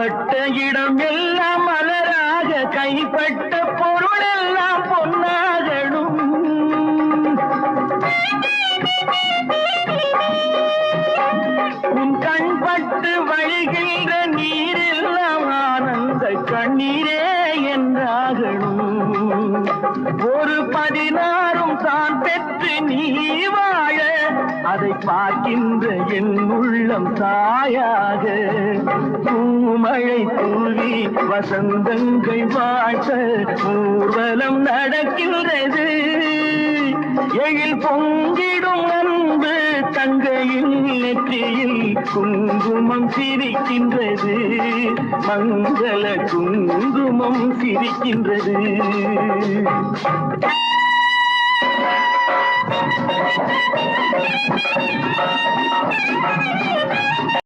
கால்பட்ட இடம் எல்லாம் மலராக கைப்பட்ட பொருள் எல்லாம் பொன்னாகணும். உன் கண்பட்டு வழிகின்ற நீரெல்லாம் ஆனந்த கண்ணீரே என்றாகணும். ஒரு 16 தான் பெற்று நீ வாழ அதை பார்க்கின்ற என் உள்ளம் தாயாக. பூமழை தூவி வசந்தங்கள் வாழ்த்த ஊர்வலம் நடக்கின்றது. எழில் பொங்கிடும் அன்பு தங்கையின் நெற்றியில் குங்குமம் சிரிக்கின்றது. மங்கள குங்குமம் சிரிக்கின்றது.